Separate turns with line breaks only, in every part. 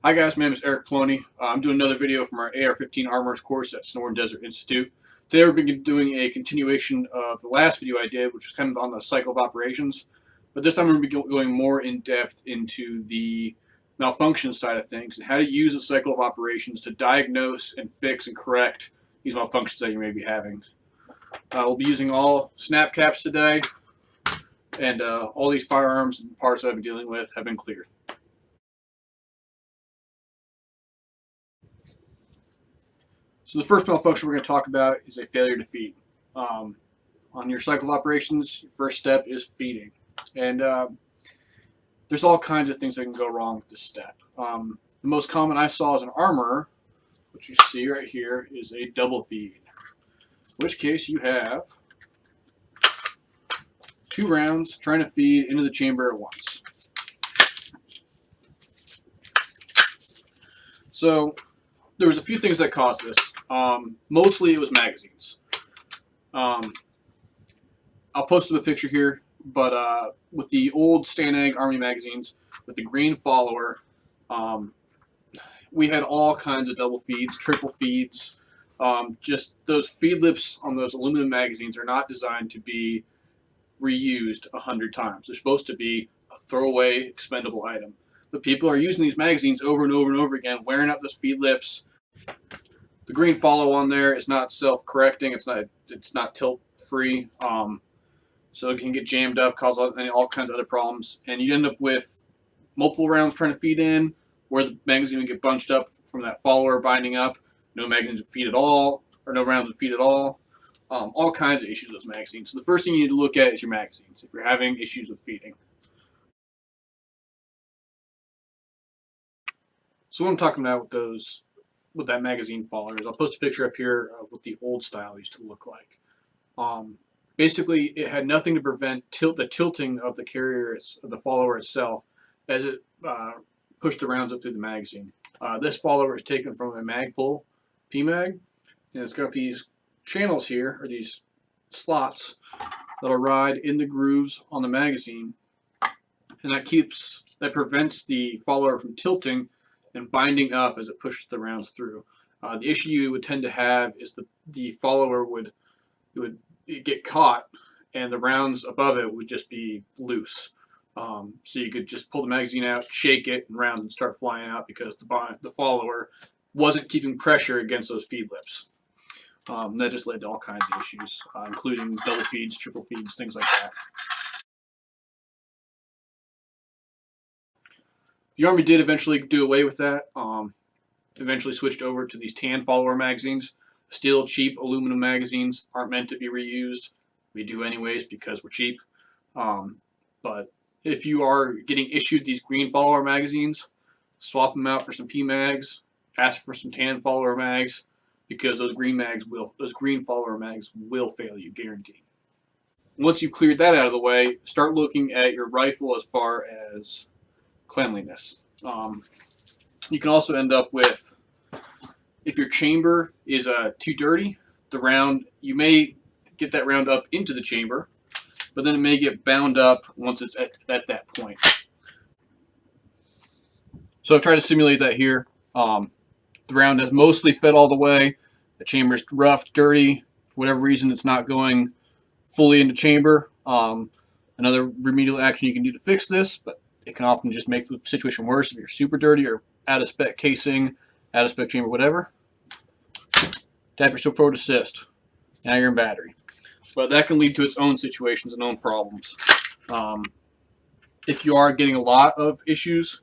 Hi guys, my name is Eric Ploney. I'm doing another video from our AR-15 Armorers course at Sonoran Desert Institute. Today we're going to be doing a continuation of the last video I did, which was kind of on the cycle of operations. But this time we're going to be going more in depth into the malfunction side of things and how to use the cycle of operations to diagnose and fix and correct these malfunctions that you may be having. We'll be using all snap caps today, and all these firearms and parts that I've been dealing with have been cleared. So the first malfunction we're going to talk about is a failure to feed. On your cycle of operations, your first step is feeding. And there's all kinds of things that can go wrong with this step. The most common I saw as an armorer, which you see right here, is a double feed. In which case you have 2 rounds trying to feed into the chamber at once. So there was a few things that caused this. Mostly it was magazines. I'll post up a picture here, but with the old Stanag Army magazines, with the green follower, we had all kinds of double feeds, triple feeds. Just those feed lips on those aluminum magazines are not designed to be reused 100 times. They're supposed to be a throwaway, expendable item. But people are using these magazines over and over and over again, wearing out those feed lips. The green follow on there is not self-correcting. It's not tilt-free, so it can get jammed up, cause all kinds of other problems, and you end up with multiple rounds trying to feed in, where the magazine would get bunched up from that follower binding up. No magazines would feed at all, or no rounds would feed at all. All kinds of issues with those magazines. So the first thing you need to look at is your magazines if you're having issues with feeding. So what I'm talking about with that magazine follower is I'll post a picture up here of what the old style used to look like. Basically, it had nothing to prevent the tilting of the carrier, of the follower itself, as it pushed the rounds up through the magazine. This follower is taken from a Magpul PMag, and it's got these channels here, or these slots, that'll ride in the grooves on the magazine, and that prevents the follower from tilting and binding up as it pushes the rounds through. The issue you would tend to have is the follower would get caught, and the rounds above it would just be loose. So you could just pull the magazine out, shake it, and rounds would start flying out because the follower wasn't keeping pressure against those feed lips. That just led to all kinds of issues, including double feeds, triple feeds, things like that. The Army did eventually do away with that. Eventually switched over to these tan follower magazines. Still cheap aluminum magazines aren't meant to be reused. We do anyways because we're cheap. But if you are getting issued these green follower magazines, swap them out for some PMags. Ask for some tan follower mags, because those green follower mags will fail you, guaranteed. Once you've cleared that out of the way, start looking at your rifle as far as cleanliness. You can also end up with, if your chamber is too dirty, you may get that round up into the chamber, but then it may get bound up once it's at that point. So I've tried to simulate that here. The round has mostly fed all the way. The chamber is rough, dirty. For whatever reason, it's not going fully into chamber. Another remedial action you can do to fix this, but it can often just make the situation worse if you're super dirty or out of spec casing, out of spec chamber, whatever. Tap your still forward assist. Now you're in battery. But that can lead to its own situations and own problems. If you are getting a lot of issues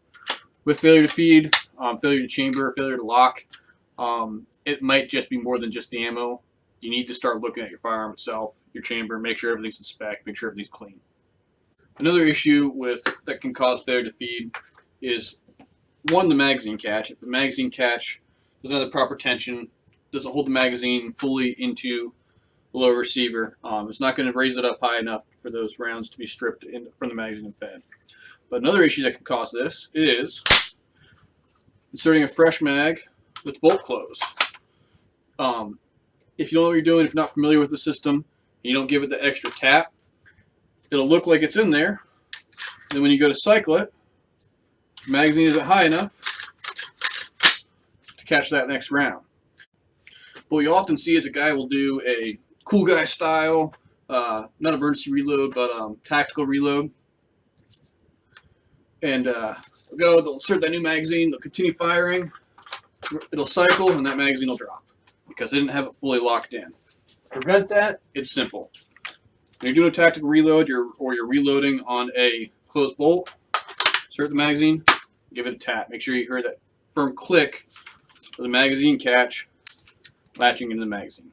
with failure to feed, failure to chamber, failure to lock, it might just be more than just the ammo. You need to start looking at your firearm itself, your chamber, make sure everything's in spec, make sure everything's clean. Another issue that can cause failure to feed is, one, the magazine catch. If the magazine catch doesn't have the proper tension, doesn't hold the magazine fully into the lower receiver, it's not going to raise it up high enough for those rounds to be stripped from the magazine and fed. But another issue that can cause this is inserting a fresh mag with bolt close. If you don't know what you're doing, if you're not familiar with the system, and you don't give it the extra tap, it'll look like it's in there. Then when you go to cycle it, the magazine isn't high enough, catch that next round. But what you often see is a guy will do a cool guy style, not emergency reload, but tactical reload. And they'll insert that new magazine, they'll continue firing, it'll cycle, and that magazine will drop because they didn't have it fully locked in. To prevent that, it's simple. When you're doing a tactical reload, or you're reloading on a closed bolt, insert the magazine, give it a tap. Make sure you hear that firm click of the magazine catch latching into the magazine.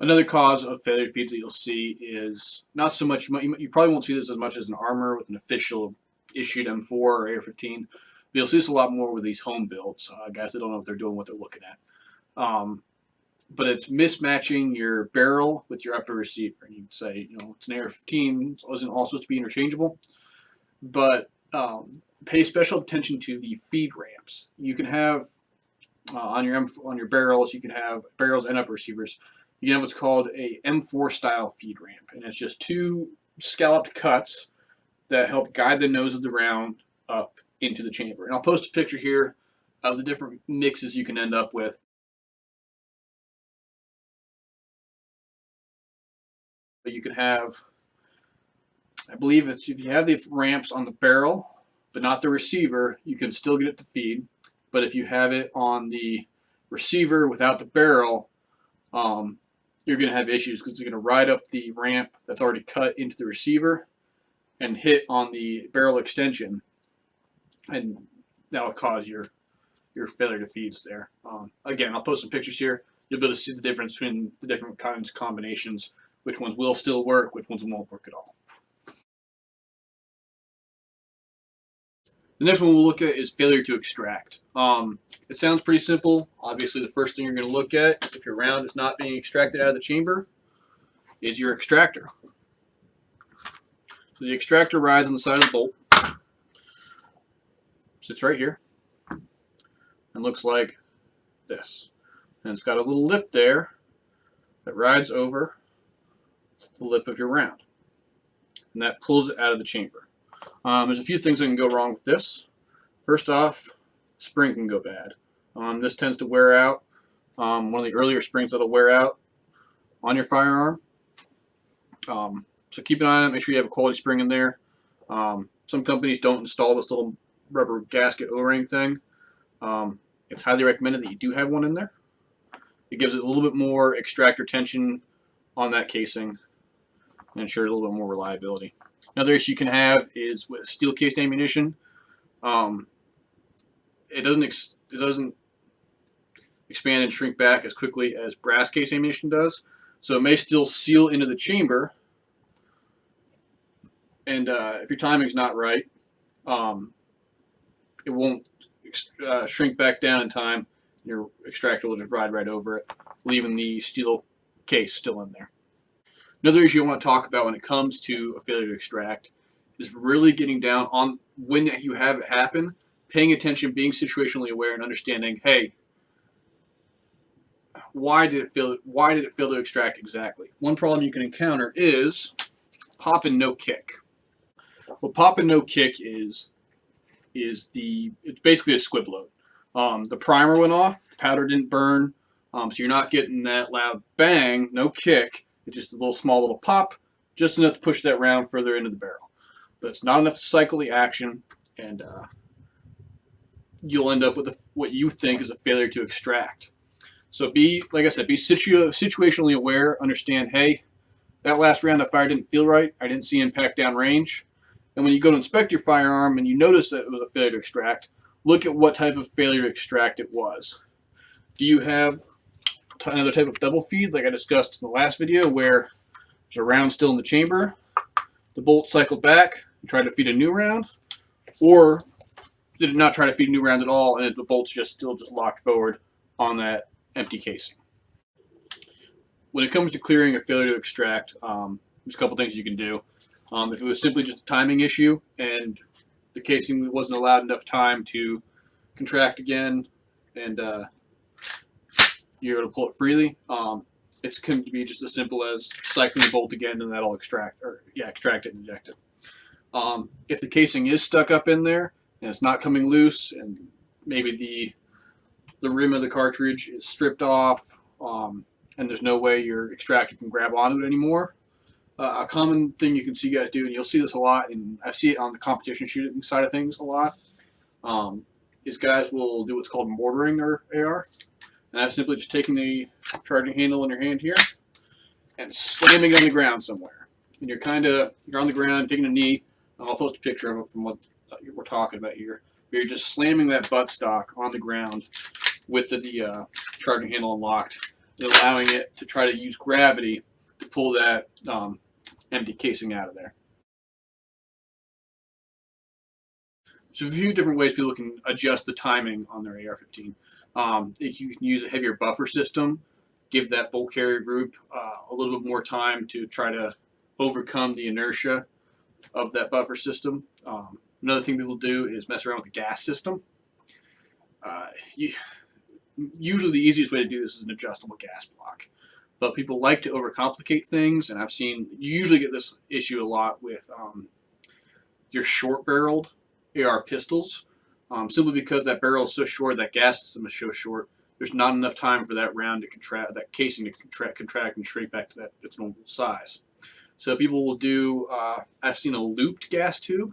Another cause of failure feeds that you'll see is not so much, you probably won't see this as much as an armor with an official issued M4 or AR-15, but you'll see this a lot more with these home builds, guys that don't know if they're doing what they're looking at. But it's mismatching your barrel with your upper receiver. You'd say, it's an AR-15, it isn't all supposed to be interchangeable, but pay special attention to the feed ramps. You can have on your barrels, you can have barrels and upper receivers. You can have what's called a M4 style feed ramp, and it's just two scalloped cuts that help guide the nose of the round up into the chamber. And I'll post a picture here of the different mixes you can end up with. But you can have, I believe it's if you have the ramps on the barrel, but not the receiver, you can still get it to feed. But if you have it on the receiver without the barrel, you're going to have issues because it's going to ride up the ramp that's already cut into the receiver and hit on the barrel extension, and that'll cause your failure to feeds there. Again, I'll post some pictures here. You'll be able to see the difference between the different kinds of combinations, which ones will still work, which ones won't work at all. The next one we'll look at is failure to extract. It sounds pretty simple. Obviously, the first thing you're going to look at if your round is not being extracted out of the chamber is your extractor. So the extractor rides on the side of the bolt, sits right here, and looks like this. And it's got a little lip there that rides over the lip of your round, and that pulls it out of the chamber. There's a few things that can go wrong with this. First off, spring can go bad. This tends to wear out. One of the earlier springs that'll wear out on your firearm. So keep an eye on it. Make sure you have a quality spring in there. Some companies don't install this little rubber gasket O-ring thing. It's highly recommended that you do have one in there. It gives it a little bit more extractor tension on that casing and ensures a little bit more reliability. Another issue you can have is with steel cased ammunition. It doesn't expand and shrink back as quickly as brass case ammunition does, so it may still seal into the chamber. And if your timing's not right, it won't shrink back down in time. Your extractor will just ride right over it, leaving the steel case still in there. Another issue I want to talk about when it comes to a failure to extract is really getting down on when you have it happen, paying attention, being situationally aware, and understanding, hey, why did it fail to extract exactly? One problem you can encounter is pop and no kick. What pop and no kick is it's basically a squib load. The primer went off, the powder didn't burn, so you're not getting that loud bang, no kick. It's just a small little pop, just enough to push that round further into the barrel. But it's not enough to cycle the action, and you'll end up with what you think is a failure to extract. So like I said, be situationally aware, understand, hey, that last round I fired didn't feel right, I didn't see impact down range. And when you go to inspect your firearm and you notice that it was a failure to extract, look at what type of failure to extract it was. Do you have another type of double feed like I discussed in the last video where there's a round still in the chamber, the bolt cycled back and tried to feed a new round, or did it not try to feed a new round at all and the bolt's still locked forward on that empty casing? When it comes to clearing a failure to extract, there's a couple things you can do. If it was simply just a timing issue and the casing wasn't allowed enough time to contract again and you're able to pull it freely, it can be just as simple as cycling the bolt again and that'll extract it and eject it. If the casing is stuck up in there and it's not coming loose and maybe the the rim of the cartridge is stripped off, and there's no way your extractor can grab onto it anymore. A common thing you can see guys do, and you'll see this a lot, and I see it on the competition shooting side of things a lot, is guys will do what's called mortaring their AR. And that's simply just taking the charging handle in your hand here and slamming it on the ground somewhere. And you're on the ground, taking a knee. I'll post a picture of it from what we're talking about here. You're just slamming that buttstock on the ground with the charging handle unlocked, and allowing it to try to use gravity to pull that empty casing out of there. So a few different ways people can adjust the timing on their AR-15. You can use a heavier buffer system, give that bolt carrier group a little bit more time to try to overcome the inertia of that buffer system. Another thing people do is mess around with the gas system. Usually the easiest way to do this is an adjustable gas block. But people like to overcomplicate things, and you usually get this issue a lot with your short-barreled AR pistols, simply because that barrel is so short, that gas system is so short, there's not enough time for that round to contract, that casing to contract and shrink back to its normal size. So people will do, I've seen a looped gas tube.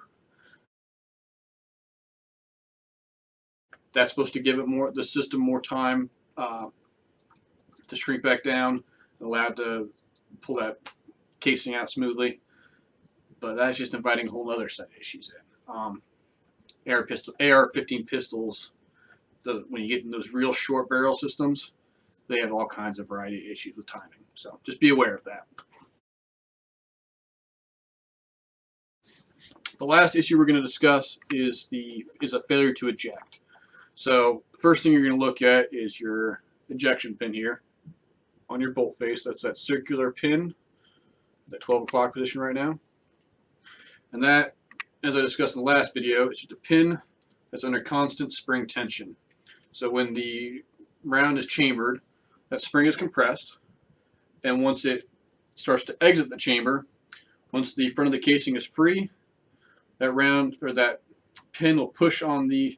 That's supposed to give it the system more time to shrink back down, allow it to pull that casing out smoothly. But that's just inviting a whole other set of issues in. AR-15 pistols, when you get in those real short barrel systems, they have all kinds of variety of issues with timing. So just be aware of that. The last issue we're going to discuss is a failure to eject. So the first thing you're going to look at is your ejection pin here on your bolt face. That's that circular pin, that 12 o'clock position right now. And that, as I discussed in the last video, it's just a pin that's under constant spring tension. So when the round is chambered, that spring is compressed, and once it starts to exit the chamber, once the front of the casing is free, that round or that pin will push on the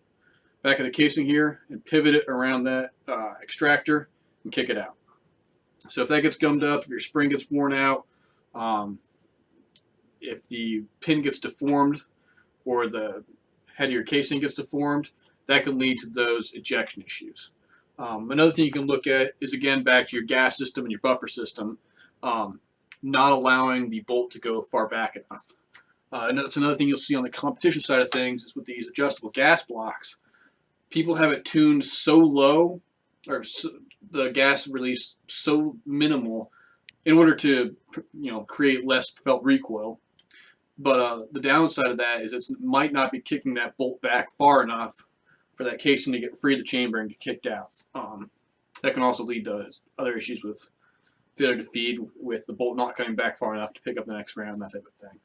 back of the casing here and pivot it around that extractor and kick it out. So if that gets gummed up, if your spring gets worn out, if the pin gets deformed or the head of your casing gets deformed, that can lead to those ejection issues. Another thing you can look at is, again, back to your gas system and your buffer system, not allowing the bolt to go far back enough. And that's another thing you'll see on the competition side of things is with these adjustable gas blocks, people have it tuned so low, or the gas release so minimal in order to create less felt recoil. But the downside of that is it might not be kicking that bolt back far enough for that casing to get free of the chamber and get kicked out. That can also lead to other issues with failure to feed, with the bolt not coming back far enough to pick up the next round, that type of thing.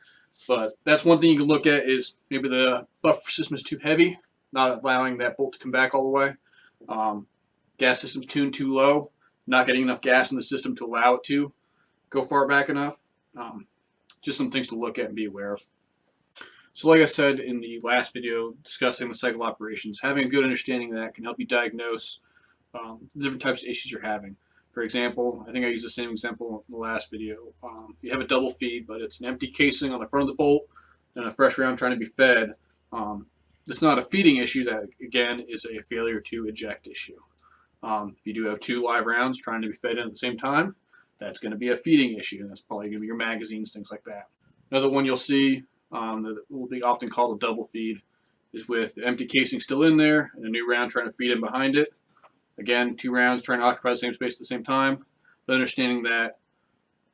But that's one thing you can look at is maybe the buffer system is too heavy, not allowing that bolt to come back all the way. Gas system's tuned too low, not getting enough gas in the system to allow it to go far back enough. Just some things to look at and be aware of. So like I said in the last video discussing the cycle operations, having a good understanding of that can help you diagnose the different types of issues you're having. For example, I think I used the same example in the last video. If you have a double feed, but it's an empty casing on the front of the bolt and a fresh round trying to be fed, it's not a feeding issue. That, again, is a failure to eject issue. If you do have two live rounds trying to be fed in at the same time, that's going to be a feeding issue, and that's probably going to be your magazines, things like that. Another one you'll see that will be often called a double feed is with the empty casing still in there and a new round trying to feed in behind it. Again, two rounds trying to occupy the same space at the same time, but understanding that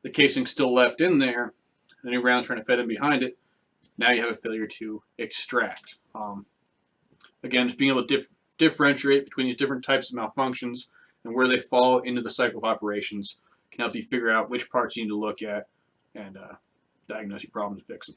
the casing's still left in there, and a new round trying to feed in behind it, now you have a failure to extract. Again, just being able to differentiate between these different types of malfunctions and where they fall into the cycle of operations can help you figure out which parts you need to look at and diagnose your problem and fix them.